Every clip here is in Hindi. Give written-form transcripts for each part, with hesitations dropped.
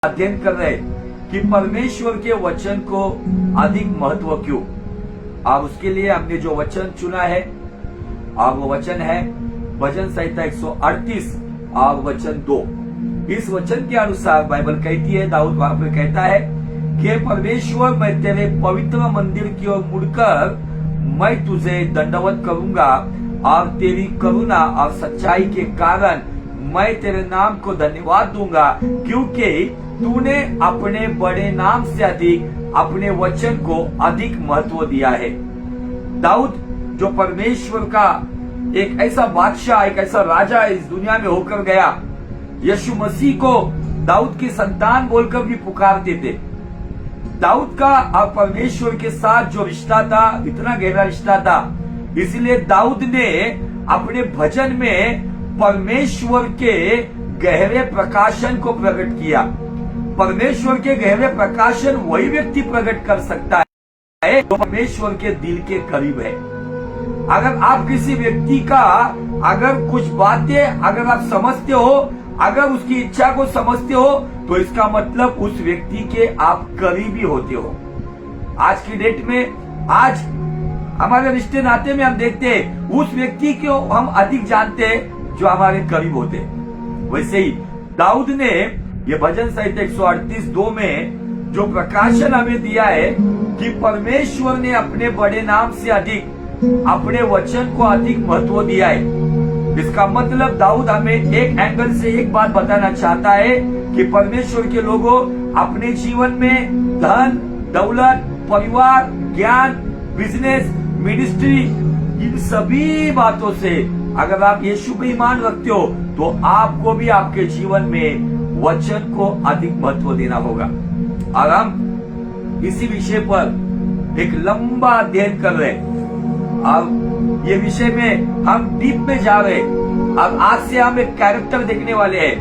अध्ययन कर रहे कि परमेश्वर के वचन को अधिक महत्व क्यों। और उसके लिए हमने जो वचन चुना है और वो वचन है भजन संहिता 138 और वचन 2। इस वचन के अनुसार बाइबल कहती है, दाऊद वहां पर कहता है कि परमेश्वर, मैं तेरे पवित्र मंदिर की ओर मुड़कर मैं तुझे दंडवत करूंगा और तेरी करुणा और सच्चाई के कारण मैं तेरे नाम को धन्यवाद दूंगा, क्योंकि तूने अपने बड़े नाम से अधिक अपने वचन को अधिक महत्व दिया है। दाऊद जो परमेश्वर का एक ऐसा बादशाह, एक ऐसा राजा इस दुनिया में होकर गया, यीशु मसीह को दाऊद की संतान बोलकर भी पुकारते थे। दाऊद का और परमेश्वर के साथ जो रिश्ता था, इतना गहरा रिश्ता था, इसलिए दाऊद ने अपने भजन में परमेश्वर के गहरे प्रकाशन को प्रकट किया। परमेश्वर के गहरे प्रकाशन वही व्यक्ति प्रकट कर सकता है जो परमेश्वर के दिल के करीब है। अगर आप किसी व्यक्ति का अगर कुछ बातें अगर आप समझते हो, अगर उसकी इच्छा को समझते हो, तो इसका मतलब उस व्यक्ति के आप करीबी होते हो। आज की डेट में, आज हमारे रिश्ते नाते में हम देखते हैं उस व्यक्ति को हम अधिक जानते हैं जो हमारे करीब होते हैं। वैसे ही दाऊद ने ये भजन संहिता 138:2 में जो प्रकाशन हमें दिया है कि परमेश्वर ने अपने बड़े नाम से अधिक अपने वचन को अधिक महत्व दिया है। इसका मतलब दाऊद हमें एक एंगल से एक बात बताना चाहता है कि परमेश्वर के लोगों अपने जीवन में धन, दौलत, परिवार, ज्ञान, बिजनेस, मिनिस्ट्री, इन सभी बातों से अगर आप यीशु पे ईमान रखते हो तो आपको भी आपके जीवन में वचन को अधिक महत्व देना होगा। और हम इसी विषय पर एक लंबा अध्ययन कर रहे हैं। अब ये विषय में हम डीप में जा रहे हैं। अब आज से हम एक कैरेक्टर देखने वाले हैं।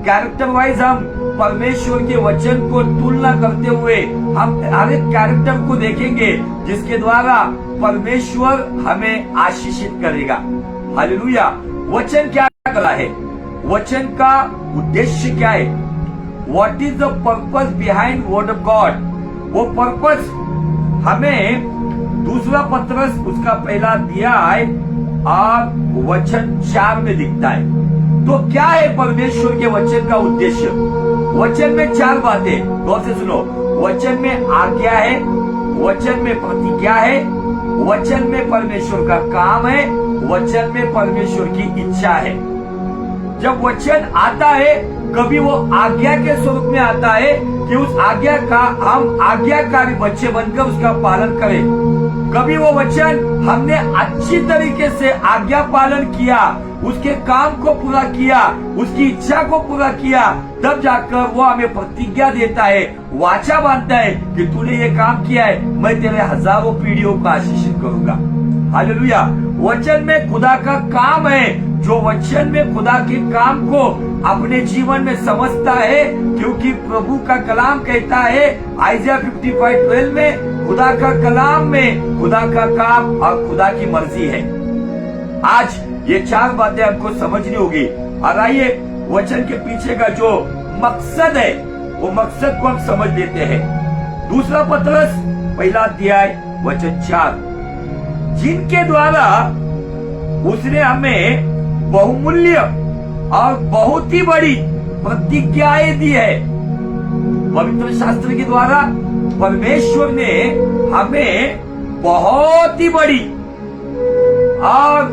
कैरेक्टर वाइज हम परमेश्वर के वचन को तुलना करते हुए हम हर एक कैरेक्टर को देखेंगे जिसके द्वारा परमेश्वर हमें आशीषित करेगा। हालेलुया। वचन क्या करा है? वचन का उद्देश्य क्या है? What is the purpose behind word of God? वो पर्पस हमें दूसरा पत्रस उसका पहला अध्याय और वचन 4 में दिखता है। तो क्या है परमेश्वर के वचन का उद्देश्य? वचन में 4 बातें, गौर से सुनो। वचन में आज्ञा है, वचन में प्रतिज्ञा है, वचन में परमेश्वर का काम है, वचन में परमेश्वर की इच्छा है। जब वचन आता है कभी वो आज्ञा के स्वरूप में आता है कि उस आज्ञा का हम आज्ञाकारी बच्चे बनकर उसका पालन करें। कभी वो वचन हमने अच्छी तरीके से आज्ञा पालन किया, उसके काम को पूरा किया, उसकी इच्छा को पूरा किया, तब जाकर वो हमें प्रतिज्ञा देता है, वाचा बांधता है कि तूने ये काम किया है, मैं तेरे हजारों पीढ़ियों को आशीषित करूंगा। हालेलुया। वचन में खुदा का काम है। जो वचन में खुदा के काम को अपने जीवन में समझता है, क्योंकि प्रभु का कलाम कहता है आइज़िया 55:12 में, खुदा का कलाम में खुदा का काम और खुदा की मर्जी है। आज ये 4 बातें हमको समझनी होगी। और आइए वचन के पीछे का जो मकसद है वो मकसद को हम समझ लेते हैं। दूसरा पत्रस पहला अध्याय वचन 4, जिनके द्वारा उसने हमें बहुमूल्य और बहुत ही बड़ी प्रतिज्ञाएं दी है। पवित्र शास्त्र के द्वारा परमेश्वर ने हमें बहुत ही बड़ी और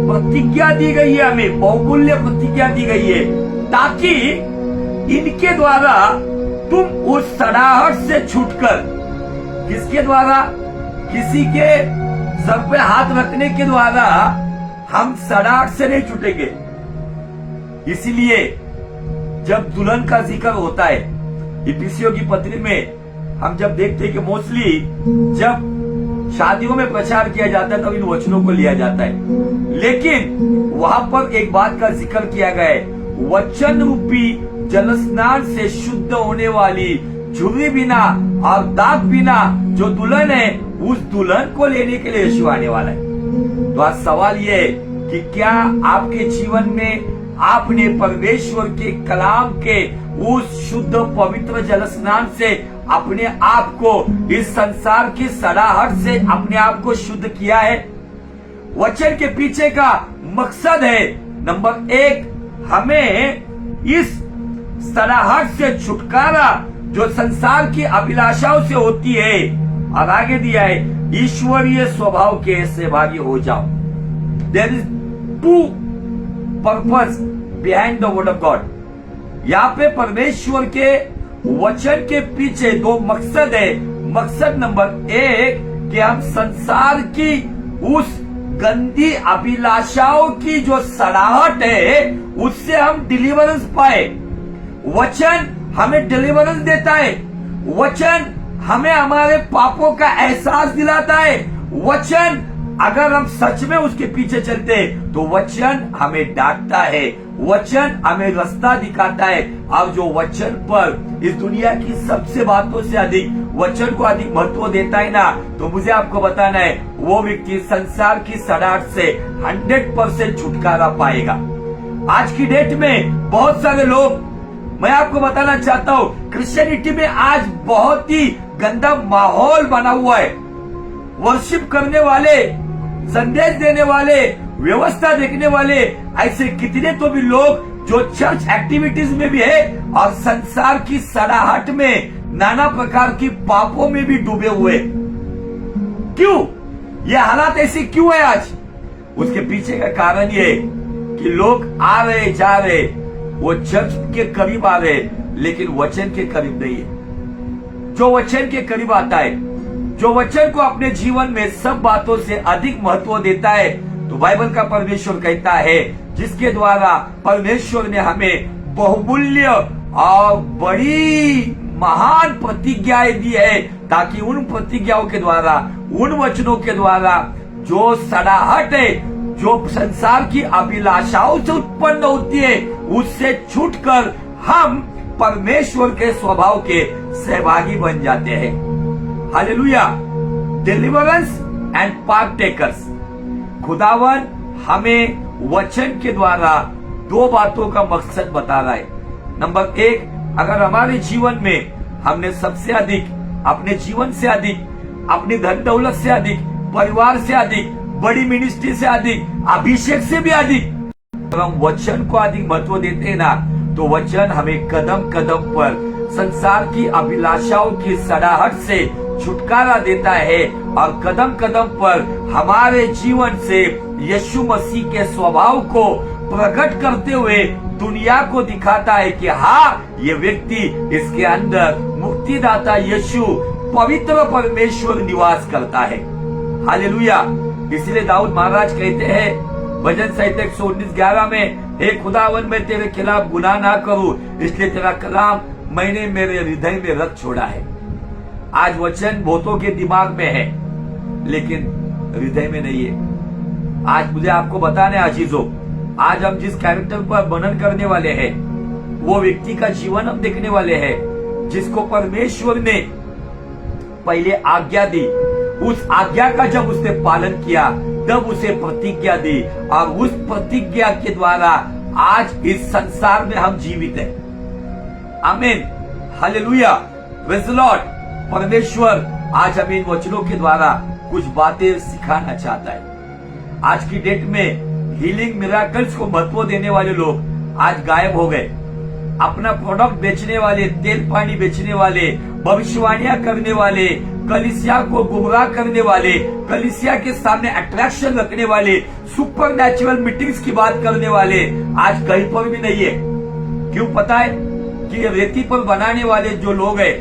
प्रतिज्ञा दी गई है, हमें बहुमूल्य प्रतिज्ञा दी गई है, ताकि इनके द्वारा तुम उस सड़ाहट से छूटकर, किसके द्वारा? किसी के सर पे हाथ रखने के द्वारा हम सड़ाहट से नहीं छूटेंगे। इसीलिए जब दुल्हन का जिक्र होता है इफिसियों की पत्री में, हम जब देखते हैं कि मोस्टली जब शादियों में प्रचार किया जाता है तब इन वचनों को लिया जाता है, लेकिन वहां पर एक बात का जिक्र किया गया है, वचन रूपी जलस्नान से शुद्ध होने वाली झुर्री बिना और दाग बिना जो दुल्हन है, उस दुल्हन को लेने के लिए यीशु आने वाला है। तो आज सवाल ये है कि क्या आपके जीवन में आपने परमेश्वर के कलाम के उस शुद्ध पवित्र जल स्नान से अपने आप को इस संसार की सड़ाहट से अपने आप को शुद्ध किया है। वचन के पीछे का मकसद है नंबर 1, हमें इस सड़ाहट से छुटकारा जो संसार की अभिलाषाओं से होती है, और आगे दिया है ईश्वरीय स्वभाव के सहभागी हो जाओ। There is 2 purpose behind the word of God. यहाँ पे परमेश्वर के वचन के पीछे 2 मकसद है। मकसद नंबर 1 कि हम संसार की उस गंदी अभिलाषाओं की जो सड़ाहट है उससे हम डिलीवरेंस पाए। वचन हमें डिलीवरेंस देता है। वचन हमें हमारे पापों का एहसास दिलाता है। वचन अगर हम सच में उसके पीछे चलते तो वचन हमें डांटता है, वचन हमें रास्ता दिखाता है। अब जो वचन पर इस दुनिया की सबसे बातों से अधिक वचन को अधिक महत्व देता है ना, तो मुझे आपको बताना है वो व्यक्ति संसार की सड़ाहट से 100% छुटकारा पाएगा। आज की डेट में बहुत सारे लोग, मैं आपको बताना चाहता हूँ, क्रिश्चियनिटी में आज बहुत ही गंदा माहौल बना हुआ है। वर्शिप करने वाले, संदेश देने वाले, व्यवस्था देखने वाले, ऐसे कितने तो भी लोग जो चर्च एक्टिविटीज में भी है और संसार की सड़ाहट में, नाना प्रकार की पापों में भी डूबे हुए। क्यों ये हालात ऐसे क्यों है आज? उसके पीछे का कारण ये कि लोग आ रहे जा रहे, वो चर्च के करीब आ रहे लेकिन वचन के करीब नहीं है। जो वचन के करीब आता है, जो वचन को अपने जीवन में सब बातों से अधिक महत्व देता है, तो बाइबल का परमेश्वर कहता है जिसके द्वारा परमेश्वर ने हमें बहुमूल्य और बड़ी महान प्रतिज्ञाएं दी है, ताकि उन प्रतिज्ञाओं के द्वारा, उन वचनों के द्वारा जो सड़ाहट है, जो संसार की अभिलाषाओं से उत्पन्न होती है, उससे छूटकर हम परमेश्वर के स्वभाव के सहभागी बन जाते हैं। हालेलुया। Deliverance and partakers. खुदावन हमें वचन के द्वारा 2 बातों का मकसद बता रहा है। नंबर 1, अगर हमारे जीवन में हमने सबसे अधिक, अपने जीवन से अधिक, अपनी धन दौलत से अधिक, परिवार से अधिक, बड़ी मिनिस्ट्री से अधिक, अभिषेक से भी अधिक, अगर हम वचन को अधिक महत्व देते हैं ना, तो वचन हमें कदम कदम पर संसार की अभिलाषाओं की सड़ाहट से छुटकारा देता है और कदम कदम पर हमारे जीवन से यीशु मसीह के स्वभाव को प्रकट करते हुए दुनिया को दिखाता है कि हाँ, ये व्यक्ति, इसके अंदर मुक्तिदाता यीशु पवित्र परमेश्वर निवास करता है। हालेलुया। इसलिए दाऊद महाराज कहते हैं भजन संहिता 119:11 में, हे खुदावन मैं तेरे खिलाफ गुनाह ना करूं, इसलिए तेरा कलाम मैंने मेरे हृदय में रख छोड़ा है। आज वचन बहुतों के दिमाग में है लेकिन हृदय में नहीं है। आज मुझे आपको बताना है अजीजों, आज हम जिस कैरेक्टर पर मनन करने वाले हैं, वो व्यक्ति का जीवन हम देखने वाले हैं जिसको परमेश्वर ने पहले आज्ञा दी। उस आज्ञा का जब उसने पालन किया तब उसे प्रतिज्ञा दी, और उस प्रतिज्ञा के द्वारा आज इस संसार में हम जीवित हैं। आमीन। हालेलुया। Praise the Lord. परमेश्वर आज हमें इन वचनों के द्वारा कुछ बातें सिखाना चाहता है। आज की डेट में हीलिंग मिराकल्स को महत्व देने वाले लोग आज गायब हो गए। अपना प्रोडक्ट बेचने वाले, तेल पानी बेचने वाले, भविष्यवाणियां करने वाले, कलीसिया को गुमराह करने वाले, कलीसिया के सामने अट्रैक्शन रखने वाले, सुपर नेचुरल मीटिंग्स की बात करने वाले आज कहीं पर भी नहीं है। क्यों पता है? कि रेती पर बनाने वाले जो लोग हैं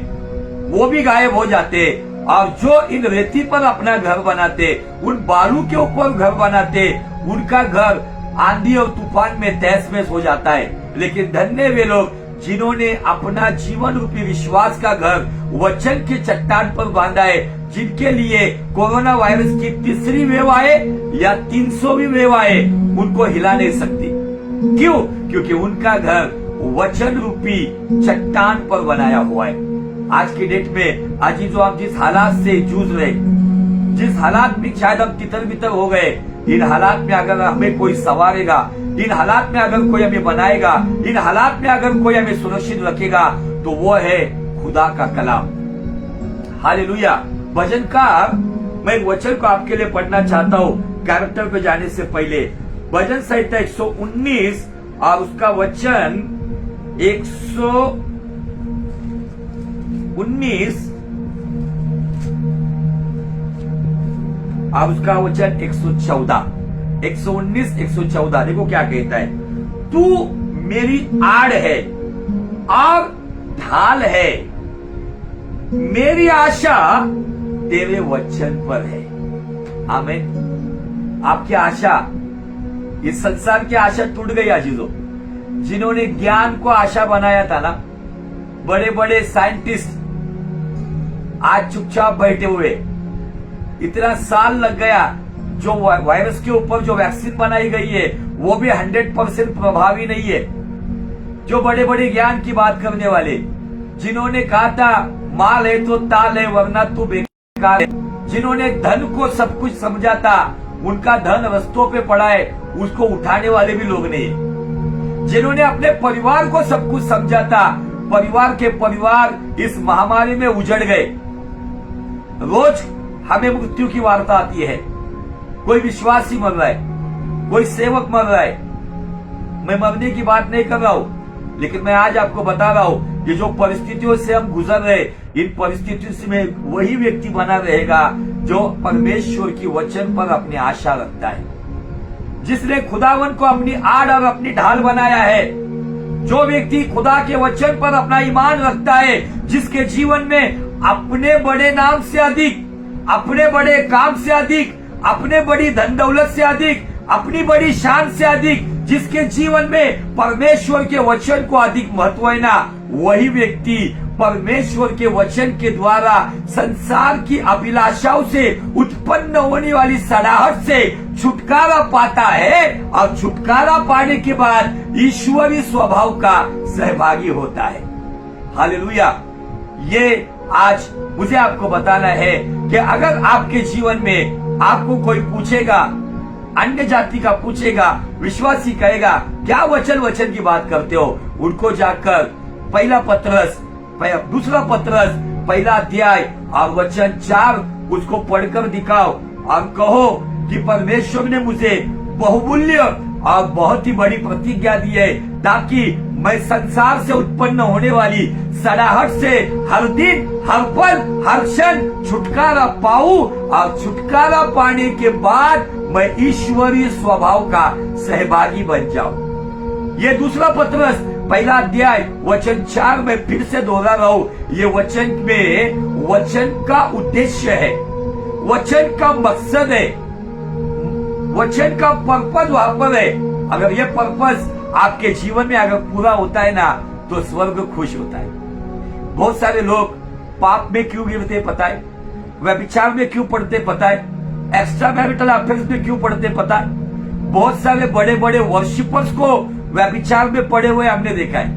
वो भी गायब हो जाते, और जो इन रेती पर अपना घर बनाते, उन बालू के ऊपर घर बनाते, उनका घर आंधी और तूफान में तहस महस हो जाता है। लेकिन धन्य वे लोग जिन्होंने अपना जीवन रूपी विश्वास का घर वचन के चट्टान पर बांधा है, जिनके लिए कोरोना वायरस की 3री वेव आए या 300वीं वेव आए, उनको हिला नहीं सकती। क्यों? क्योंकि उनका घर वचन रूपी चट्टान पर बनाया हुआ है। आज की डेट में आज जो आप जिस हालात से जूझ रहे, जिस हालात में शायद हम तितर बितर हो गए, इन हालात में अगर हमें कोई संवारेगा, इन हालात में अगर कोई हमें बनाएगा, इन हालात में अगर कोई हमें सुरक्षित रखेगा, तो वो है खुदा का कलाम। हालेलुया। भजनकार, मैं एक वचन को आपके लिए पढ़ना चाहता हूं कैरेक्टर पे जाने से पहले। भजन संहिता 119 और उसका वचन 119 और उसका वचन 114, 119, 114। देखो क्या कहता है, तू मेरी आड़ है और ढाल है, मेरी आशा तेरे वचन पर है। आमीन। आपकी आशा, इस संसार की आशा टूट गई आजीजों। जिन्होंने ज्ञान को आशा बनाया था ना, बड़े बड़े साइंटिस्ट आज चुपचाप बैठे हुए। इतना साल लग गया, जो वायरस के ऊपर जो वैक्सीन बनाई गई है वो भी 100% प्रभावी नहीं है। जो बड़े बड़े ज्ञान की बात करने वाले, जिन्होंने कहा था माल है तो ताल है वरना तू बेकार है, जिन्होंने धन को सब कुछ समझा था, उनका धन रस्तों पे पड़ा है, उसको उठाने वाले भी लोग नहीं। जिन्होंने अपने परिवार को सब कुछ समझा था, परिवार के परिवार इस महामारी में उजड़ गए। रोज हमें मृत्यु की वार्ता आती है। कोई विश्वासी मर रहा है, कोई सेवक मर रहा है। मैं मरने की बात नहीं कर रहा हूं, लेकिन मैं आज आपको बता रहा हूं, ये जो परिस्थितियों से हम गुजर रहे, इन परिस्थितियों में वही व्यक्ति बना रहेगा जो परमेश्वर की वचन पर अपनी आशा रखता है, जिसने खुदावन को अपनी आड़ और अपनी ढाल बनाया है। जो व्यक्ति खुदा के वचन पर अपना ईमान रखता है, जिसके जीवन में अपने बड़े नाम से अधिक, अपने बड़े काम से अधिक, अपने बड़ी धन दौलत से अधिक, अपनी बड़ी शान से अधिक, जिसके जीवन में परमेश्वर के वचन को अधिक महत्व है ना, वही व्यक्ति परमेश्वर के वचन के द्वारा संसार की अभिलाषाओं से उत्पन्न होने वाली सड़ाहट से छुटकारा पाता है, और छुटकारा पाने के बाद ईश्वरीय स्वभाव का सहभागी होता है। हालेलुया। ये आज मुझे आपको बताना है कि अगर आपके जीवन में आपको कोई पूछेगा, अन्य जाति का पूछेगा, विश्वासी कहेगा क्या वचन की बात करते हो, उनको जाकर पहला पत्रस, दूसरा पत्रस, पहला अध्याय और वचन 4 उसको पढ़कर दिखाओ और कहो कि परमेश्वर ने मुझे बहुमूल्य और बहुत ही बड़ी प्रतिज्ञा दी है, ताकि मैं संसार से उत्पन्न होने वाली सड़ाहट से हर दिन, हर पल, हर क्षण छुटकारा पाऊं, और छुटकारा पाने के बाद मैं ईश्वरीय स्वभाव का सहभागी बन जाऊं। ये दूसरा पत्रस पहला अध्याय वचन 4 में फिर से दोहरा रहा हूं। ये वचन में वचन का उद्देश्य है, वचन का मकसद है, वचन का पर्पज वहां पर है। अगर ये पर्पज आपके जीवन में अगर पूरा होता है ना, तो स्वर्ग खुश होता है। बहुत सारे लोग पाप में क्यों गिरते पता है, व्यभिचार में क्यों पड़ते पता है, एक्स्ट्रा मैरिटल अफेयर्स में क्यों पड़ते पता है। बहुत सारे बड़े बड़े वर्शिपर्स को व्यभिचार में पड़े हुए हमने देखा है।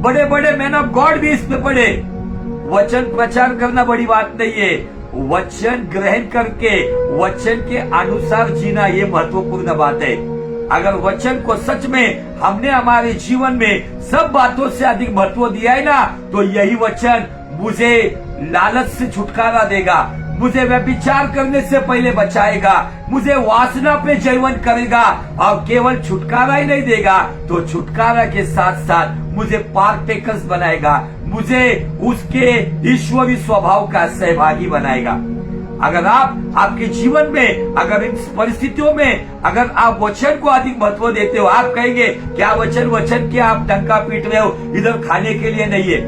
बड़े बड़े मैन ऑफ गॉड भी इसमें पड़े। वचन प्रचार करना बड़ी बात नहीं है, वचन ग्रहण करके वचन के अनुसार जीना ये महत्वपूर्ण बात है। अगर वचन को सच में हमने हमारे जीवन में सब बातों से अधिक महत्व दिया है ना, तो यही वचन मुझे लालच से छुटकारा देगा, मुझे व्यभिचार करने से पहले बचाएगा, मुझे वासना पे जयवन करेगा, और केवल छुटकारा ही नहीं देगा, तो छुटकारा के साथ साथ मुझे पार्टेकर्स बनाएगा, मुझे उसके ईश्वरीय स्वभाव का सहभागी बनाएगा। अगर आप आपके जीवन में, अगर इन परिस्थितियों में अगर आप वचन को अधिक महत्व देते हो, आप कहेंगे क्या वचन क्या आप डंका पीट रहे हो, इधर खाने के लिए नहीं है,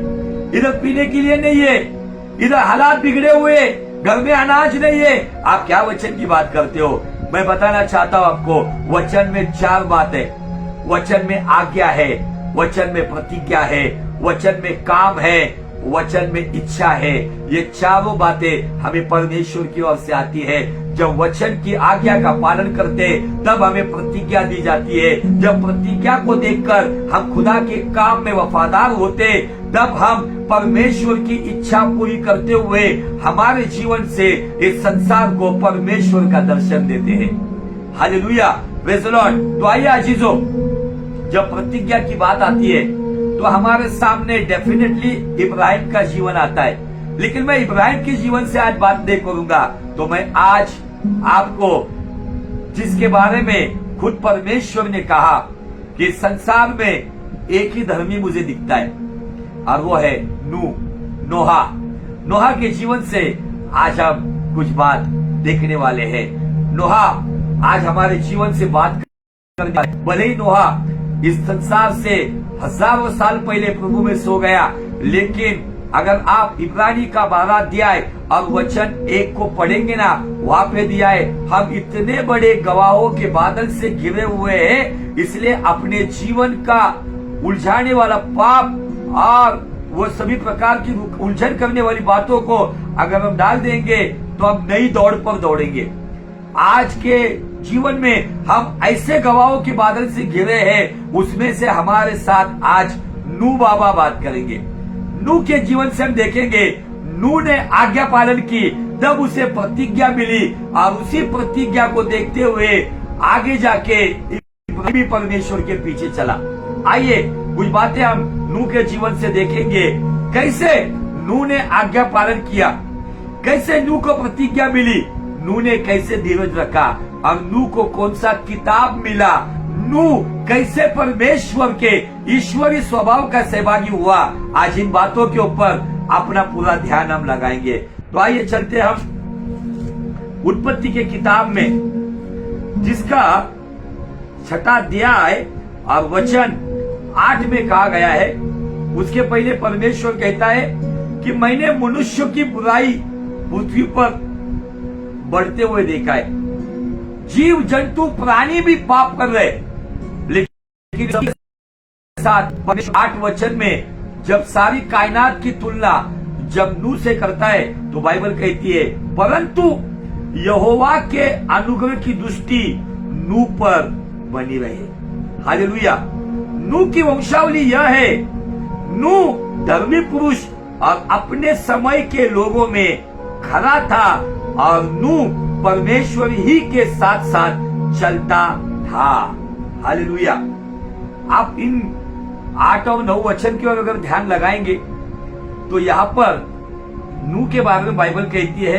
इधर पीने के लिए नहीं है, इधर हालात बिगड़े हुए, घर में अनाज नहीं है, आप क्या वचन की बात करते हो। मैं बताना चाहता हूं आपको, वचन में 4 बातें, वचन में आज्ञा है, वचन में प्रतिज्ञा है, वचन में काम है, वचन में इच्छा है। ये चारों बातें हमें परमेश्वर की ओर से आती है। जब वचन की आज्ञा का पालन करते तब हमें प्रतिज्ञा दी जाती है। जब प्रतिज्ञा को देखकर हम खुदा के काम में वफादार होते, तब हम परमेश्वर की इच्छा पूरी करते हुए हमारे जीवन से इस संसार को परमेश्वर का दर्शन देते हैं। हालेलुया। Praise the Lord. तो आइए अजीजों, जब प्रतिज्ञा की बात आती है तो हमारे सामने डेफिनेटली इब्राहिम का जीवन आता है, लेकिन मैं इब्राहिम के जीवन से आज बात नहीं करूंगा। तो मैं आज आपको जिसके बारे में खुद परमेश्वर ने कहा कि संसार में एक ही धर्मी मुझे दिखता है, और वो है नोहा। नोहा के जीवन से आज हम कुछ बात देखने वाले हैं। नोहा आज हमारे जीवन से बात करने, भले ही नोहा इस संसार से हजारों साल पहले प्रभु में सो गया, लेकिन अगर आप इब्रानी का 12 अध्याय और वचन 1 को पढ़ेंगे ना, वहां पे दिया है हम इतने बड़े गवाहों के बादल से घिरे हुए हैं, इसलिए अपने जीवन का उलझाने वाला पाप और वो सभी प्रकार की उलझन करने वाली बातों को अगर हम डाल देंगे तो हम नई दौड़ पर दौड़ेंगे। आज के जीवन में हम ऐसे गवाहों के बादल से घिरे हैं, उसमें से हमारे साथ आज नू बाबा बात करेंगे। नू के जीवन से हम देखेंगे नू ने आज्ञा पालन की, तब उसे प्रतिज्ञा मिली, और उसी प्रतिज्ञा को देखते हुए आगे जाके इब्राहिम परमेश्वर के पीछे चला। आइए कुछ बातें हम नू के जीवन से देखेंगे, कैसे नू ने आज्ञा पालन किया, कैसे नू को प्रतिज्ञा मिली, नू ने कैसे धीरज रखा, और नू को कौन सा किताब मिला, नू कैसे परमेश्वर के ईश्वरीय स्वभाव का सहभागी हुआ। आज इन बातों के ऊपर अपना पूरा ध्यान हम लगाएंगे। तो आइए चलते हम उत्पत्ति के किताब में, जिसका 6वां अध्याय और वचन 8 में कहा गया है। उसके पहले परमेश्वर कहता है कि मैंने मनुष्य की बुराई पृथ्वी पर बढ़ते हुए देखा है, जीव जंतु प्राणी भी पाप कर रहे, लेकिन साथ 8 वचन में जब सारी कायनात की तुलना जब नू से करता है तो बाइबल कहती है परंतु यहोवा के अनुग्रह की दृष्टि नू पर बनी रहे। हालेलुया। नू की वंशावली यह है, नू धर्मी पुरुष और अपने समय के लोगों में खरा था, और नू परमेश्वर ही के साथ साथ चलता था। हालेलुया। आप इन 8 और 9 वचन की ओर अगर ध्यान लगाएंगे तो यहाँ पर नू के बारे में बाइबल कहती है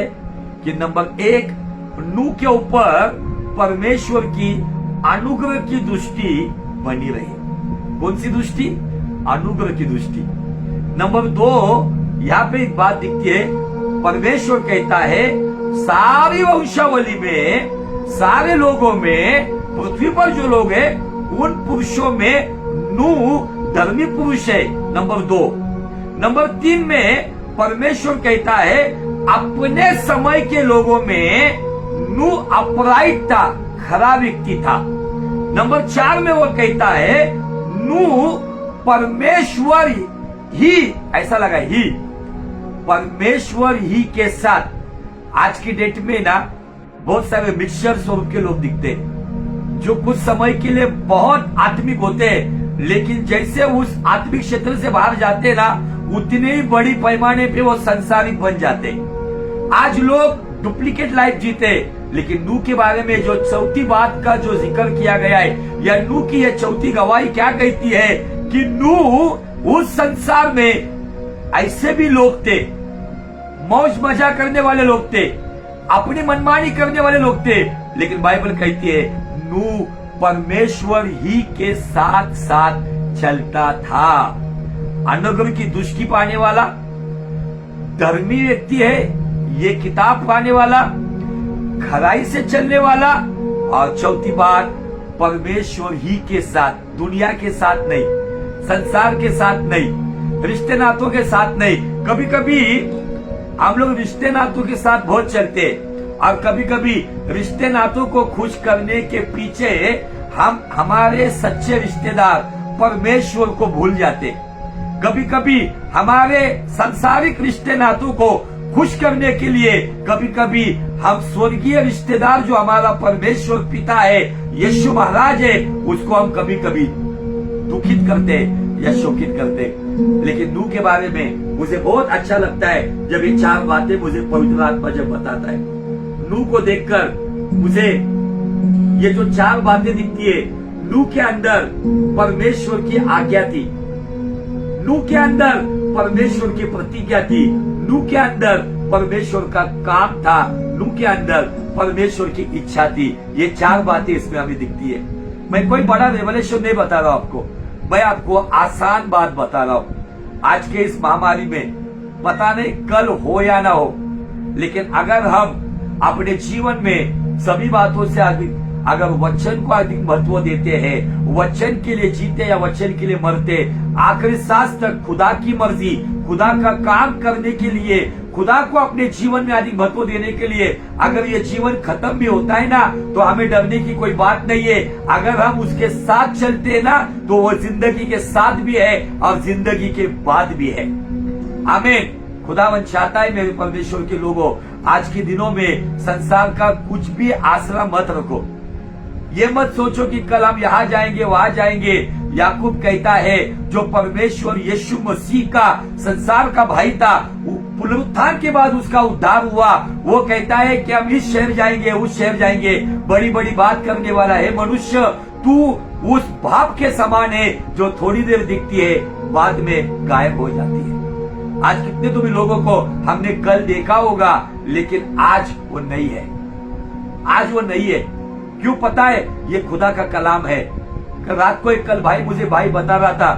कि नंबर 1, नू के ऊपर परमेश्वर की अनुग्रह की दृष्टि बनी रही। कौन सी दृष्टि? अनुग्रह की दृष्टि। नंबर 2, यहाँ पे एक बात दिखती है, परमेश्वर कहता है सारी वंशावली में, सारे लोगों में, पृथ्वी पर जो लोग हैं उन पुरुषों में नू धर्मी पुरुष है। नंबर 2। नंबर 3 में परमेश्वर कहता है अपने समय के लोगों में नू अपराइट था, खरा व्यक्ति था। नंबर 4 में वो कहता है नू परमेश्वर ही, ऐसा लगा ही, परमेश्वर ही के साथ। आज की डेट में ना बहुत सारे मिक्सचर स्वरूप के लोग दिखते हैं, जो कुछ समय के लिए बहुत आत्मिक होते हैं, लेकिन जैसे उस आत्मिक क्षेत्र से बाहर जाते ना, उतने ही बड़ी पैमाने पे वो संसारिक बन जाते। आज लोग डुप्लीकेट लाइफ जीते, लेकिन नू के बारे में जो चौथी बात का जो जिक्र किया गया है, या नू की यह चौथी गवाही क्या कहती है कि नू उस संसार में ऐसे भी लोग थे, मौज मजा करने वाले लोग थे, अपनी मनमानी करने वाले लोग थे, लेकिन बाइबल कहती है नू परमेश्वर ही के साथ साथ चलता था। अनुग्रह की दृष्टि पाने वाला धर्मी व्यक्ति है, ये किताब पाने वाला, खराई से चलने वाला, और चौथी बात परमेश्वर ही के साथ, दुनिया के साथ नहीं, संसार के साथ नहीं, रिश्ते नातों के साथ नहीं। कभी कभी हम लोग रिश्ते नातों के साथ बहुत चलते, और कभी कभी रिश्ते नातों को खुश करने के पीछे हम हमारे सच्चे रिश्तेदार परमेश्वर को भूल जाते। कभी कभी हमारे सांसारिक रिश्ते नातों को खुश करने के लिए कभी कभी हम स्वर्गीय रिश्तेदार जो हमारा परमेश्वर पिता है, यीशु महाराज है, उसको हम कभी कभी दुखित करते या शोकित करते। लेकिन नू के बारे में मुझे बहुत अच्छा लगता है जब ये 4 बातें मुझे पवित्र आत्मा जब बताता है। नू को देखकर मुझे ये जो चार बातें दिखती है, नूह के अंदर परमेश्वर की आज्ञा थी, नूह के अंदर परमेश्वर की प्रतिज्ञा थी, नूह के अंदर परमेश्वर का काम था, नूह के अंदर परमेश्वर की इच्छा थी। ये चार बातें इसमें हमें दिखती है। मैं कोई बड़ा रेवलेशन नहीं बता रहा हूं आपको, मैं आपको आसान बात बता रहा हूं। आज के इस महामारी में पता नहीं कल हो या ना हो, लेकिन अगर हम अपने जीवन में सभी बातों से अगर वचन को अधिक महत्व देते हैं, वचन के लिए जीते या वचन के लिए मरते, आखिरी सांस तक खुदा की मर्जी, खुदा का काम करने के लिए, खुदा को अपने जीवन में अधिक महत्व देने के लिए अगर ये जीवन खत्म भी होता है ना, तो हमें डरने की कोई बात नहीं है। अगर हम उसके साथ चलते हैं ना, तो वो जिंदगी के साथ भी है और जिंदगी के बाद भी है। आमीन। खुदावन चाहता है मेरे परमेश्वर के लोगों, आज के दिनों में संसार का कुछ भी आसरा मत रखो। ये मत सोचो कि कल हम यहाँ जाएंगे वहां जाएंगे। याकूब कहता है, जो परमेश्वर यीशु मसीह का संसार का भाई था, पुनरुत्थान के बाद उसका उद्धार हुआ, वो कहता है कि हम इस शहर जाएंगे, उस शहर जाएंगे। बड़ी बड़ी बात करने वाला है मनुष्य, तू उस भाप के समान है जो थोड़ी देर दिखती है, बाद में गायब हो जाती है। आज कितने तुम्हें लोगों को हमने कल देखा होगा, लेकिन आज वो नहीं है, आज वो नहीं है। क्यों पता है? ये खुदा का कलाम है। रात को एक कल मुझे भाई बता रहा था,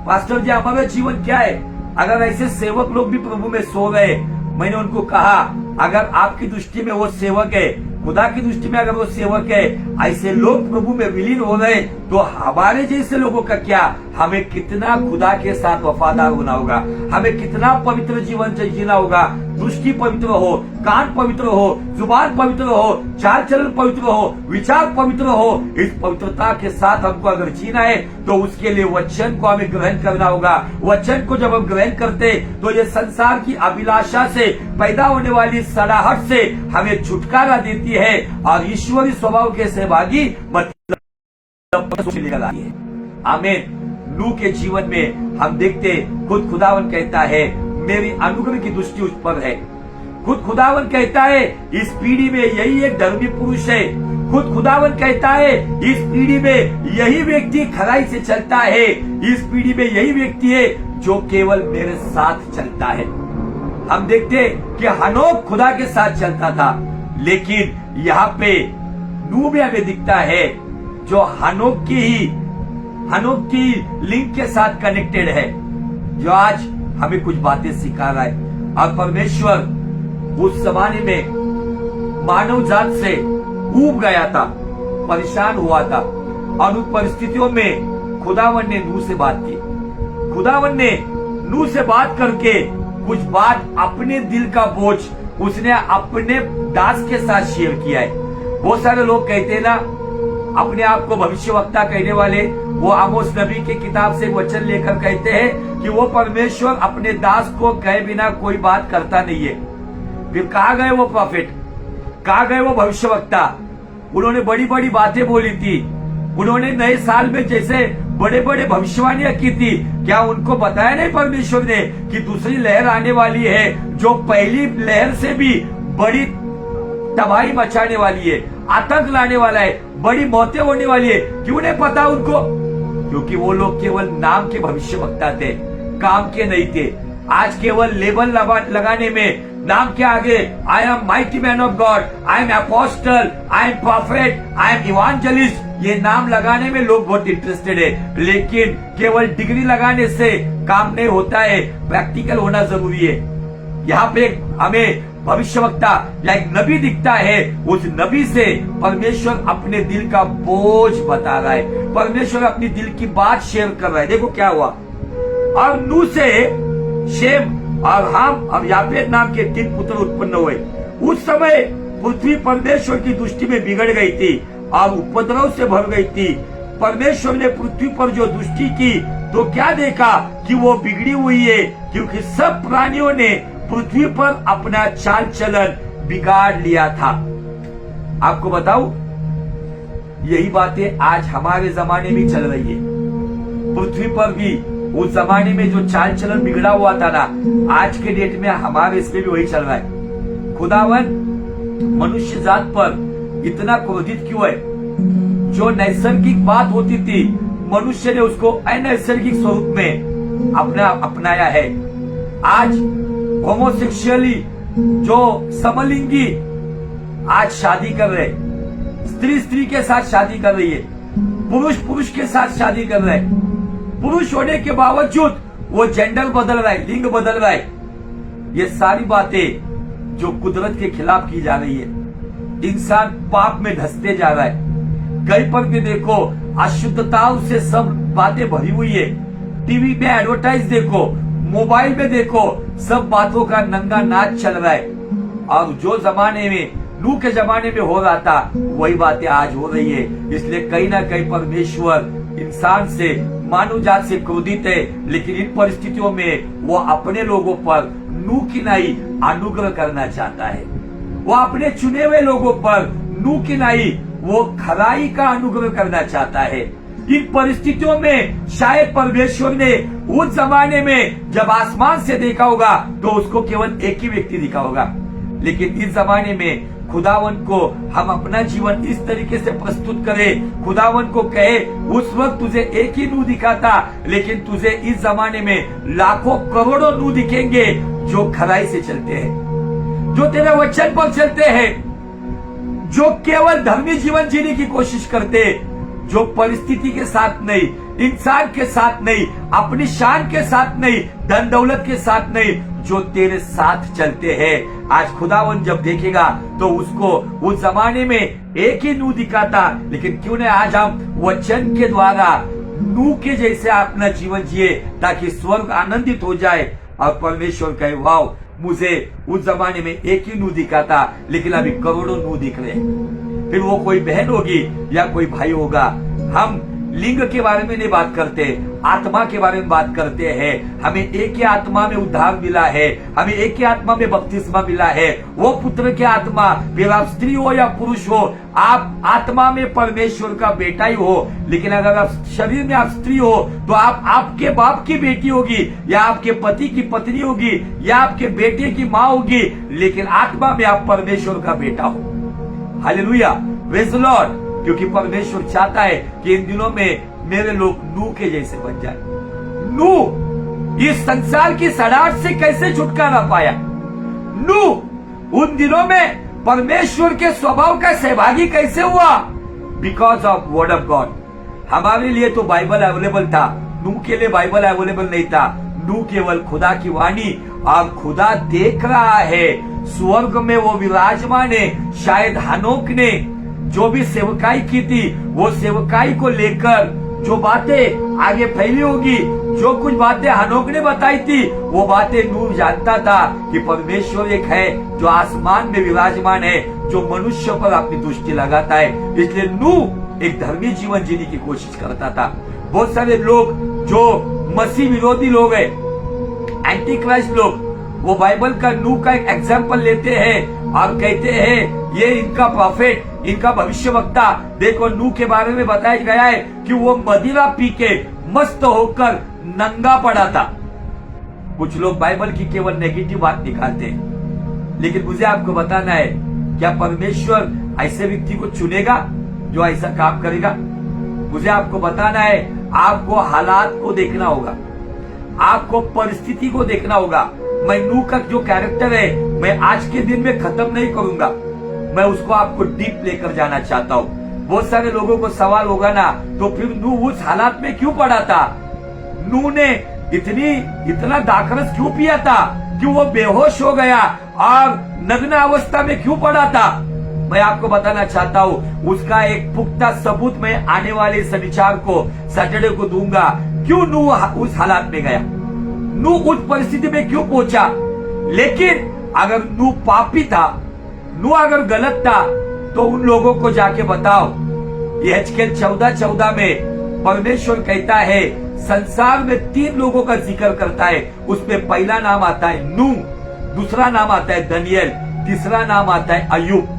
पास्टर जी हमारा जीवन क्या है? अगर ऐसे सेवक लोग भी प्रभु में सो गए, मैंने उनको कहा, अगर आपकी दृष्टि में वो सेवक है, खुदा की दृष्टि में अगर वो सेवक है, ऐसे लोग प्रभु में विलीन हो गए, तो हमारे जैसे लोगों का क्या? हमें कितना खुदा के साथ वफादार होना होगा, हमें कितना पवित्र जीवन जीना होगा। दृष्टि पवित्र हो, कान पवित्र हो, जुबान पवित्र हो, चाल चलन पवित्र हो, विचार पवित्र हो। इस पवित्रता के साथ हमको अगर जीना है, तो उसके लिए वचन को हमें ग्रहण करना होगा। वचन को जब हम ग्रहण करते, तो ये संसार की अभिलाषा से पैदा होने वाली सड़ाहट से हमें छुटकारा देती है और ईश्वरी स्वभाव के सहभागी आमीन। नूह के जीवन में हम देखते, खुद खुदावन कहता है, मेरी अनुग्रह की दृष्टि उस पर है। खुद खुदावन कहता है, इस पीढ़ी में यही एक धर्मी पुरुष है। खुद खुदावन कहता है, इस पीढ़ी में यही व्यक्ति खराई से चलता है। इस पीढ़ी में यही व्यक्ति है जो केवल मेरे साथ चलता है। हम देखते कि हनोक खुदा के साथ चलता था, लेकिन यहाँ पे नूह में हमें दिखता है जो हनोक की लिंक के साथ कनेक्टेड है, जो आज हमें कुछ बातें सिखा रहा है। और परमेश्वर उस जमाने में मानव जात से ऊब गया था, परेशान हुआ था, और उन परिस्थितियों में खुदावन ने नूह से बात की। खुदावन ने नूह से बात करके कुछ बात, अपने दिल का बोझ उसने अपने दास के साथ शेयर किया है। बहुत सारे लोग कहते हैं ना, अपने आप को भविष्यवक्ता कहने वाले, वो आमोस नबी के किताब से वचन लेकर कहते हैं कि वो परमेश्वर अपने दास को कहे बिना कोई बात करता नहीं है। फिर कहाँ गए वो प्रॉफिट, कहाँ गए वो भविष्यवक्ता? उन्होंने बड़ी बड़ी बातें बोली थी, उन्होंने नए साल में जैसे बड़े बड़े भविष्यवाणियां की थी। क्या उनको बताया नहीं परमेश्वर ने कि दूसरी लहर आने वाली है, जो पहली लहर से भी बड़ी तबाही मचाने वाली है, आतंक लाने वाला है, बड़ी मौतें होने वाली है? क्यों नहीं पता उनको? क्योंकि वो लोग केवल नाम के भविष्यवक्ता थे, काम के नहीं थे। आज केवल लेबल लगाने में, नाम के आगे I am mighty man of God, I am apostle, I am prophet, I am evangelist, ये नाम लगाने में लोग बहुत इंटरेस्टेड है। लेकिन केवल डिग्री लगाने से काम नहीं होता है, प्रैक्टिकल होना जरूरी है। यहाँ पे हमें भविष्यवक्ता या एक नबी दिखता है, उस नबी से परमेश्वर अपने दिल का बोझ बता रहा है, परमेश्वर अपनी दिल की बात शेयर कर रहा है। देखो क्या हुआ। और नूह से शेम और हाम और याफेत नाम के 3 पुत्र उत्पन्न हुए। उस समय पृथ्वी परमेश्वर की दृष्टि में बिगड़ गई थी और उपद्रव से भर गई थी। परमेश्वर ने पृथ्वी पर जो दृष्टि की, तो क्या देखा कि वो बिगड़ी हुई है, क्योंकि सब प्राणियों ने पृथ्वी पर अपना चाल चलन बिगाड़ लिया था। आपको बताऊं, यही बातें आज हमारे जमाने में चल रही है। पृथ्वी पर भी उस जमाने में जो चाल चलन बिगड़ा हुआ था ना, आज के डेट में हमारे इसमें भी वही चल रहा है। खुदावन मनुष्य जात पर इतना क्रोधित क्यों है? जो नैसर्गिक बात होती थी, मनुष्य ने उसको अनैसर्गिक स्वरूप में अपनाया है। आज होमोसेक्सुअली जो समलिंगी आज शादी कर रहे, स्त्री स्त्री के साथ शादी कर रही है, पुरुष पुरुष के साथ शादी कर रहे, पुरुष होने के बावजूद वो जेंडर बदल रहा है, लिंग बदल रहा है। ये सारी बातें जो कुदरत के खिलाफ की जा रही है, इंसान पाप में धंसते जा रहा है। कहीं पर भी देखो अशुद्धताओं से सब बातें भरी हुई है। टीवी में एडवर्टाइज देखो, मोबाइल में देखो, सब बातों का नंगा नाच चल रहा है। और जो जमाने में नूह के जमाने में हो रहा था, वही बातें आज हो रही है। इसलिए कहीं ना कहीं परमेश्वर इंसान से, मानव जात से क्रोधित है। लेकिन इन परिस्थितियों में वो अपने लोगों पर नूह की नाई अनुग्रह करना चाहता है। वो अपने चुने हुए लोगों पर नूह की नाई वो खराई का अनुग्रह करना चाहता है। इन परिस्थितियों में शायद परमेश्वर ने उस जमाने में जब आसमान से देखा होगा तो उसको केवल एक ही व्यक्ति दिखा होगा। लेकिन इस जमाने में खुदावन को हम अपना जीवन इस तरीके से प्रस्तुत करें, खुदावन को कहे उस वक्त तुझे एक ही नूह दिखा था, लेकिन तुझे इस जमाने में लाखों करोड़ों नूह दिखेंगे जो खराई से चलते हैं, जो तेरे वचन पर चलते हैं, जो केवल धर्मी जीवन जीने की कोशिश करते, जो परिस्थिति के साथ नहीं, इंसान के साथ नहीं, अपनी शान के साथ नहीं, धन दौलत के साथ नहीं, जो तेरे साथ चलते हैं। आज खुदावन जब देखेगा तो उसको उस जमाने में एक ही नूह दिखा था, लेकिन क्यों न आज हम वचन के द्वारा नूह के जैसे अपना जीवन जिए, ताकि स्वर्ग आनंदित हो जाए और परमेश्वर कहे वाह, मुझे उस जमाने में एक ही नूह दिखा था, लेकिन अभी करोड़ों नूह दिख रहे हैं। फिर वो कोई बहन होगी या कोई भाई होगा। हम लिंग के बारे में नहीं बात करते, आत्मा के बारे में बात करते हैं। हमें एक ही आत्मा में उद्धार मिला है, हमें एक ही आत्मा में बपतिस्मा मिला है। वो पुत्र की आत्मा, फिर आप स्त्री हो या पुरुष हो, आप आत्मा में परमेश्वर का बेटा ही हो। लेकिन अगर आप शरीर में आप स्त्री हो तो आप आपके बाप की बेटी होगी, या आपके पति की पत्नी होगी, या आपके बेटे की माँ होगी, लेकिन आत्मा में आप परमेश्वर का बेटा हो। Hallelujah, praise the Lord. क्योंकि परमेश्वर चाहता है कि इन दिनों में मेरे लोग नूह के जैसे बन जाए। नूह इस संसार की सड़ाहट से कैसे छुटकारा पाया? नूह उन दिनों में परमेश्वर के स्वभाव का सहभागी कैसे हुआ? Because of word of God. हमारे लिए तो बाइबल अवेलेबल था, नूह के लिए बाइबल अवेलेबल नहीं था। नूह केवल खुदा की वाणी, और खुदा देख रहा है, स्वर्ग में वो विराजमान है। शायद हनोक ने जो भी सेवकाई की थी, वो सेवकाई को लेकर जो बातें आगे फैली होगी, जो कुछ बातें हनोक ने बताई थी, वो बातें नूह जानता था कि परमेश्वर एक है जो आसमान में विराजमान है, जो मनुष्य पर अपनी दृष्टि लगाता है। इसलिए नूह एक धर्मी जीवन जीने की कोशिश करता था। बहुत सारे लोग जो मसीह विरोधी लोग हैं, एंटी क्राइस्ट लोग, वो बाइबल का नूह का एक एग्जाम्पल लेते हैं और कहते हैं ये इनका प्रॉफिट, इनका भविष्यवक्ता। देखो नूह के बारे में बताया गया है कि वो मदिरा पी के मस्त होकर नंगा पड़ा था। कुछ लोग बाइबल की केवल नेगेटिव बात निकालते हैं, लेकिन मुझे आपको बताना है, क्या परमेश्वर ऐसे व्यक्ति को चुनेगा जो ऐसा काम करेगा? मुझे आपको बताना है, आपको हालात को देखना होगा, आपको परिस्थिति को देखना होगा। मैं नूह का जो कैरेक्टर है, मैं आज के दिन में खत्म नहीं करूंगा, मैं उसको आपको डीप लेकर जाना चाहता हूँ। बहुत सारे लोगों को सवाल होगा ना, तो फिर नूह उस हालात में क्यों पड़ा था? नूह ने इतना दाखरस क्यों पिया था कि वो बेहोश हो गया और नग्न अवस्था में क्यों पड़ा था? मैं आपको बताना चाहता हूँ, उसका एक पुख्ता सबूत मैं आने वाले शनिवार को, सैटरडे को दूंगा। क्यों नूह उस हालात में गया, नूह उस परिस्थिति में क्यों पहुंचा? लेकिन अगर नूह पापी था, नूह अगर गलत था, तो उन लोगों को जाके बताओ। यहेजकेल 14:14 में परमेश्वर कहता है, संसार में 3 लोगों का जिक्र करता है। उसमें पहला नाम आता है नूह, दूसरा नाम आता है दनियल, तीसरा नाम आता है अय्यूब।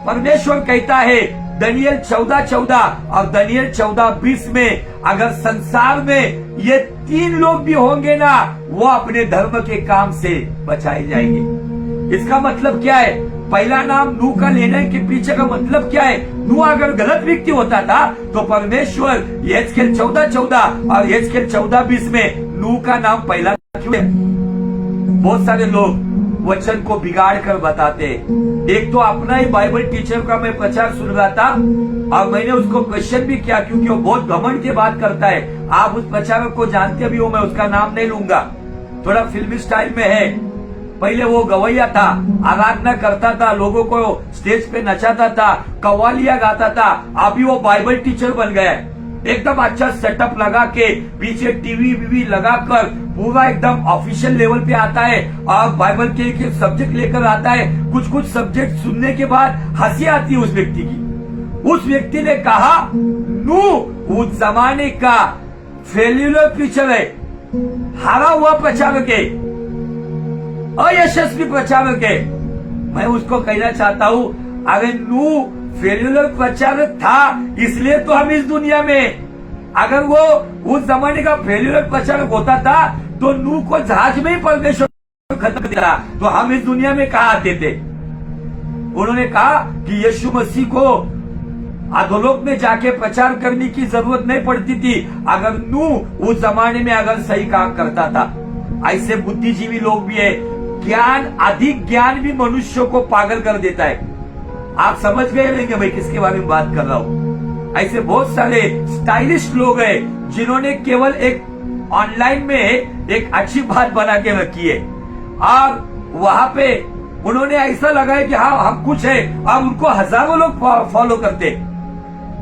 परमेश्वर कहता है दनियल 14:14 और दनियल 14:20 में, अगर संसार में ये 3 लोग भी होंगे ना, वो अपने धर्म के काम से बचाए जाएंगे। इसका मतलब क्या है? पहला नाम नू का लेने के पीछे का मतलब क्या है? नू अगर गलत व्यक्ति होता था तो परमेश्वर यहेजकेल 14:14 और यहेजकेल 14:20 में नू का नाम पहला क्यों है? बहुत सारे लोग वचन को बिगाड़ कर बताते। एक तो अपना ही बाइबल टीचर का मैं प्रचार सुन रहा था और मैंने उसको क्वेश्चन भी किया, क्योंकि वो बहुत घमंड की बात करता है। आप उस प्रचारक को जानते भी हो, मैं उसका नाम नहीं लूंगा, थोड़ा फिल्मी स्टाइल में है। पहले वो गवैया था, आराधना करता था, लोगों को स्टेज पे नचाता था, कव्वालियां गाता था। अभी वो बाइबल टीचर बन गया है। एकदम अच्छा सेटअप लगा के पीछे टीवी वीवी लगाकर पूरा एकदम ऑफिशियल लेवल पे आता है और बाइबल के एक सब्जेक्ट लेकर आता है। कुछ सब्जेक्ट सुनने के बाद हंसी आती है उस व्यक्ति की। उस व्यक्ति ने कहा नू उस जमाने का फेल्यूलर प्रीचर है, हारा हुआ प्रचारक है, अयशस्वी प्रचारक है। मैं उसको कहना चाहता हूं, अरे नू फेल्यूलर प्रचारक था इसलिए तो हम इस दुनिया में। अगर वो उस जमाने का फेल्यूलर प्रचारक होता था तो नू को जहाज में ही परमेश्वर खत्म कर दिया, तो हम इस दुनिया में कहाँ आते थे? उन्होंने कहा कि यीशु मसीह को अधोलोक में जाके प्रचार करने की जरूरत नहीं पड़ती थी अगर नू उस जमाने में अगर सही काम करता था। ऐसे बुद्धिजीवी लोग भी है। ज्ञान, अधिक ज्ञान भी मनुष्य को पागल कर देता है। आप समझ गए नहीं कि मैं किसके बारे में बात कर रहा हूँ। ऐसे बहुत सारे स्टाइलिश लोग हैं जिन्होंने केवल एक ऑनलाइन में एक अच्छी बात बना के रखी है और वहां पे उन्होंने ऐसा लगाया कि हाँ हम कुछ है और उनको हजारों लोग फॉलो करते।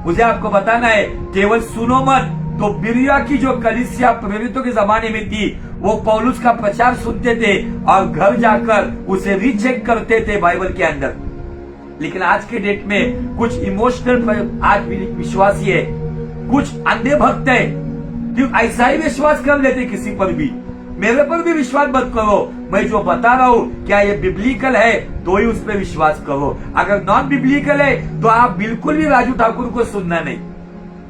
मुझे आपको बताना है, केवल सुनो मत। तो बिरिया की जो कलीसिया प्रेरितों के जमाने में थी, वो पौलुस का प्रचार सुनते थे और घर जाकर उसे रीचेक करते थे बाइबल के अंदर। लेकिन आज के डेट में कुछ इमोशनल आज भी विश्वासी है, कुछ अंधे भक्त है, क्यों ऐसा ही विश्वास कर लेते किसी पर भी। मेरे पर भी विश्वास मत करो, मैं जो बता रहा हूँ क्या ये बिब्लिकल है तो ही उस पर विश्वास करो। अगर नॉन बिब्लिकल है तो आप बिल्कुल भी राजू ठाकुर को सुनना नहीं।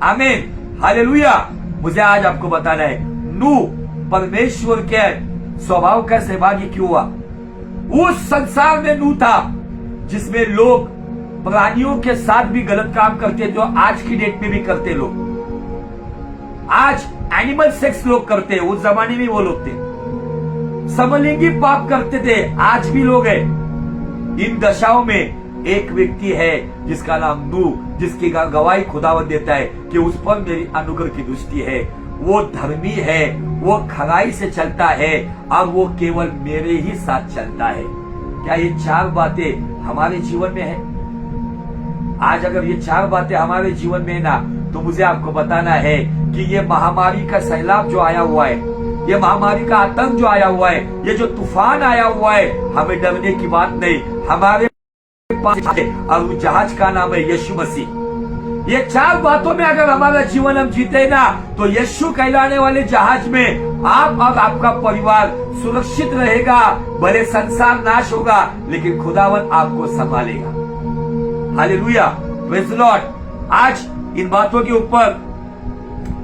आमीन, हालेलुया। मुझे आज आपको बताना है, नू परमेश्वर के स्वभाव का सहभागी क्यों हुआ? उस संसार में नू था जिसमें लोग प्राणियों के साथ भी गलत काम करते, जो आज की डेट में भी करते लोग। आज एनिमल सेक्स लोग करते, उस जमाने में वो लोग थे। समलिंगी पाप करते थे, आज भी लोग हैं। इन दशाओं में एक व्यक्ति है जिसका नाम नू, जिसकी गवाही खुदावंद देता है कि उस पर मेरी अनुग्रह की दृष्टि है। वो धर्मी है, वो खराई से चलता है और वो केवल मेरे ही साथ चलता है। क्या ये चार बातें हमारे जीवन में है? आज अगर ये चार बातें हमारे जीवन में है ना, तो मुझे आपको बताना है कि ये महामारी का सैलाब जो आया हुआ है, ये महामारी का आतंक जो आया हुआ है, ये जो तूफान आया हुआ है, हमें डरने की बात नहीं। हमारे पास और उस जहाज का नाम है यीशु मसीह। ये चार बातों में अगर हमारा जीवन हम जीते ना, तो यीशु कहलाने वाले जहाज में आप और आपका परिवार सुरक्षित रहेगा। भले संसार नाश होगा लेकिन खुदावन आपको संभालेगा। Hallelujah, praise the Lord. आज इन बातों के ऊपर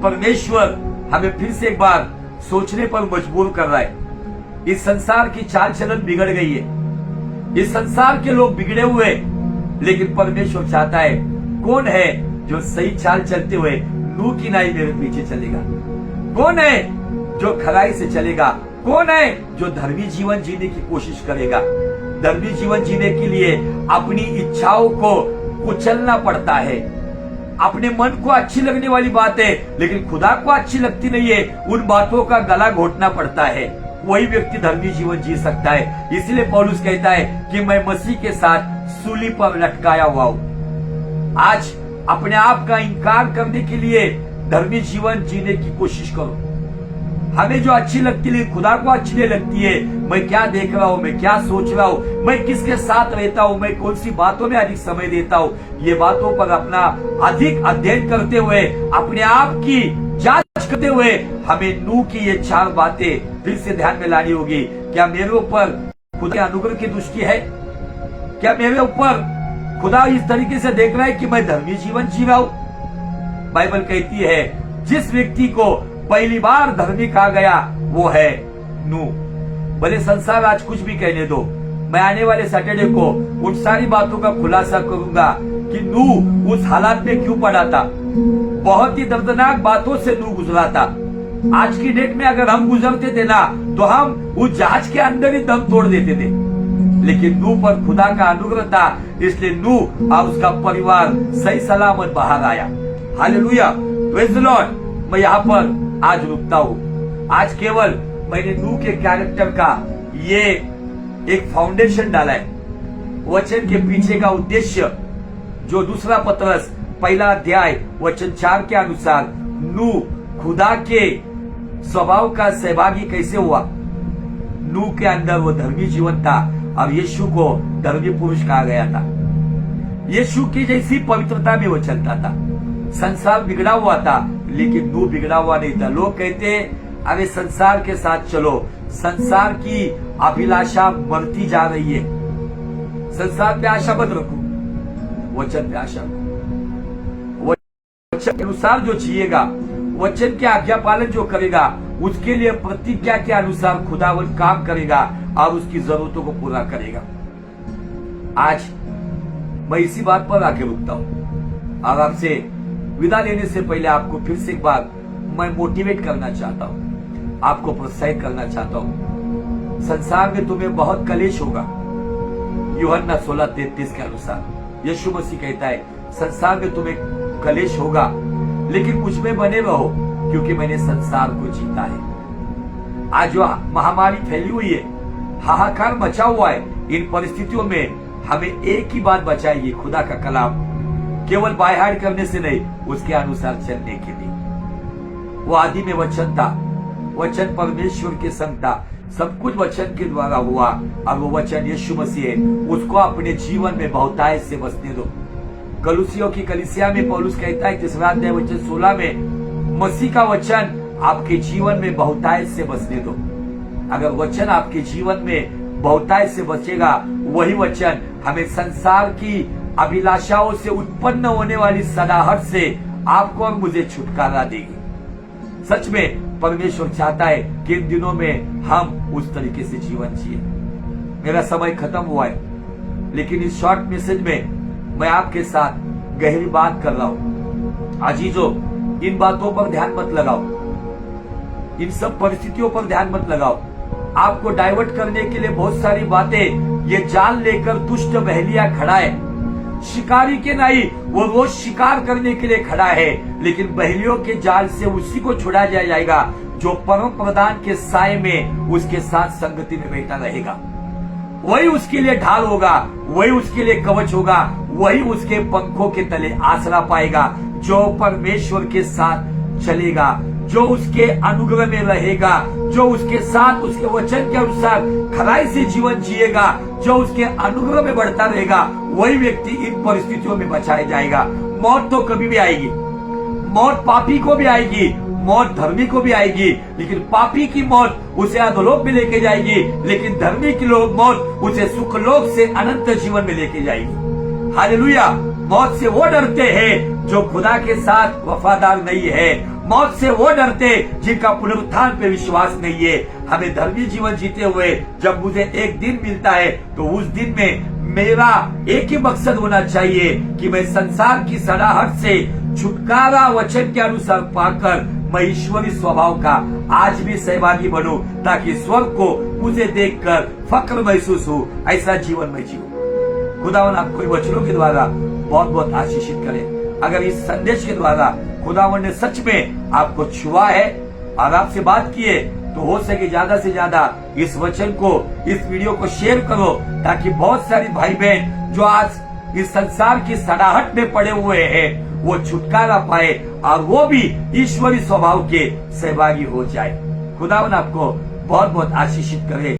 परमेश्वर हमें फिर से एक बार सोचने पर मजबूर कर रहा है। इस संसार की चाल चलन बिगड़ गई है, इस संसार के लोग बिगड़े हुए, लेकिन परमेश्वर चाहता है कौन है जो सही चाल चलते हुए नू की नाई मेरे पीछे चलेगा? कौन है जो खराई से चलेगा? कौन है जो धर्मी जीवन जीने की कोशिश करेगा? धर्मी जीवन जीने के लिए अपनी इच्छाओं को कुचलना पड़ता है। अपने मन को अच्छी लगने वाली बात है लेकिन खुदा को अच्छी लगती नहीं है, उन बातों का गला घोटना पड़ता है। वही व्यक्ति धर्मी जीवन जी सकता है। इसलिए पौलुस कहता है कि मैं मसीह के साथ सूली पर लटकाया हुआ हूं। आज अपने आप का इनकार करने के लिए धर्मी जीवन जीने की कोशिश करो। हमें जो अच्छी लगती है खुदा को अच्छी नहीं लगती है। मैं क्या देख रहा हूँ, मैं क्या सोच रहा हूँ, मैं किसके साथ रहता हूँ, मैं कौन सी बातों में अधिक समय देता हूँ, ये बातों पर अपना अधिक अध्ययन करते हुए, अपने आप की जांच करते हुए हमें नू की ये चार बातें फिर से ध्यान में लानी होगी। क्या मेरे ऊपर खुदा के अनुग्रह की दृष्टि है? क्या मेरे ऊपर खुदा इस तरीके से देख रहा है कि मैं धर्मी जीवन जी रहा हूँ? बाइबल कहती है जिस व्यक्ति को पहली बार धर्मी कहा गया वो है नू। भले संसार आज कुछ भी कहने दो, मैं आने वाले सैटरडे को उन सारी बातों का खुलासा करूंगा कि नूह उस हालात में क्यों पड़ा था। बहुत ही दर्दनाक बातों से नूह गुजरा था। आज की डेट में अगर हम गुजरते थे ना तो हम उस जहाज के अंदर ही दम तोड़ देते थे, लेकिन नूह पर खुदा का अनुग्रह था, इसलिए नूह और उसका परिवार सही सलामत बाहर आया। Hallelujah, praise the Lord. मैं यहाँ पर आज रुकता हूँ। आज केवल मैंने नूह के कैरेक्टर का ये एक फाउंडेशन डाला है। वचन के पीछे का उद्देश्य जो दूसरा पतरस पहला अध्याय वचन 4 के अनुसार नूह खुदा के स्वभाव का सहभागी कैसे हुआ। नूह के अंदर वो धर्मी जीवन था और यीशु को धर्मी पुरुष कहा गया था। यीशु की जैसी पवित्रता में वो चलता था। संसार बिगड़ा हुआ था लेकिन नूह बिगड़ा हुआ नहीं था। लोग कहते अरे संसार के साथ चलो, संसार की अभिलाषा मरती जा रही है। संसार पे आशा मत रखो, वचन पे आशा रखो। वचन के अनुसार जो जिएगा, वचन के आज्ञा पालन जो करेगा, उसके लिए प्रतिज्ञा के अनुसार खुदावन काम करेगा और उसकी जरूरतों को पूरा करेगा। आज मैं इसी बात पर आके रुकता हूं और आपसे विदा लेने से पहले आपको फिर से एक बार मैं मोटिवेट करना चाहता हूं, आपको प्रोत्साहित करना चाहता हूं। संसार में तुम्हें बहुत कलेश होगा। यूहन्ना 16:33 के अनुसार यीशु मसीह कहता है संसार में तुम्हें कलेश होगा, लेकिन मुझ में बने रहो क्योंकि मैंने संसार को जीता है। आज जो महामारी फैली हुई है, हाहाकार मचा हुआ है, इन परिस्थितियों में हमें एक ही बात बचाएगी, खुदा का कलाम। केवल बायहाड़ करने से नहीं, उसके अनुसार चलने के लिए। वो आदि में वचन था, वचन परमेश्वर के संग था, सब कुछ वचन के द्वारा हुआ और वो वचन यीशु मसीह है। उसको अपने जीवन में बहुतायत से बसने दो। कलुसियों की कलीसिया में पौलुस कहता है 3 अध्याय वचन 16 में, मसीह का वचन आपके जीवन में बहुतायत से बसने दो। अगर वचन आपके जीवन में बहुतायत से बचेगा, वही वचन हमें संसार की अभिलाषाओं से उत्पन्न होने वाली सदाहट से आपको और मुझे छुटकारा देगी। सच में परमेश्वर चाहता है कि इन दिनों में हम उस तरीके से जीवन जिए। मेरा समय खत्म हुआ है, लेकिन इस शॉर्ट मैसेज में मैं आपके साथ गहरी बात कर रहा हूं। अजीजों, इन बातों पर ध्यान मत लगाओ, इन सब परिस्थितियों पर ध्यान मत लगाओ। आपको डाइवर्ट करने के लिए बहुत सारी बातें ये जाल लेकर दुष्ट बहलिया खड़ा है। शिकारी के नहीं, वो रोज शिकार करने के लिए खड़ा है, लेकिन बहलियों के जाल से उसी को छुड़ा जाएगा जो परम प्रधान के साए में उसके साथ संगति में बैठा रहेगा। वही उसके लिए ढाल होगा, वही उसके लिए कवच होगा, वही उसके पंखों के तले आसरा पाएगा। जो परमेश्वर के साथ चलेगा, जो उसके अनुग्रह में रहेगा, जो उसके साथ उसके वचन के अनुसार खराई से जीवन जिएगा, जो उसके अनुग्रह में बढ़ता रहेगा, वही व्यक्ति इन परिस्थितियों में बचाया जाएगा। मौत तो कभी भी आएगी, मौत पापी को भी आएगी, मौत धर्मी को भी आएगी, लेकिन पापी की मौत उसे अधोलोक में लेके जाएगी, लेकिन धर्मी की मौत उसे सुखलोक से अनंत जीवन में लेके जाएगी। हालेलुया। मौत से वो डरते हैं जो खुदा के साथ वफादार नहीं है। मौत से वो डरते जिनका पुनरुत्थान पे विश्वास नहीं है। हमें धर्मी जीवन जीते हुए जब मुझे एक दिन मिलता है तो उस दिन में मेरा एक ही मकसद होना चाहिए कि मैं संसार की सड़ाहट से छुटकारा वचन के अनुसार पाकर मैं ईश्वरी स्वभाव का आज भी सहभागी बनूं, ताकि स्वर्ग को मुझे देखकर फक्र महसूस हो। ऐसा जीवन में जीऊं। खुदावन आपको वचनों के द्वारा बहुत बहुत आशीषित करे। अगर इस संदेश के द्वारा खुदावन ने सच में आपको छुआ है और आपसे बात की है, तो हो सके ज्यादा से ज्यादा इस वचन को, इस वीडियो को शेयर करो, ताकि बहुत सारी भाई बहन जो आज इस संसार की सड़ाहट में पड़े हुए हैं वो छुटकारा पाए और वो भी ईश्वरी स्वभाव के सहभागी हो जाए। खुदावन आपको बहुत बहुत आशीषित करे।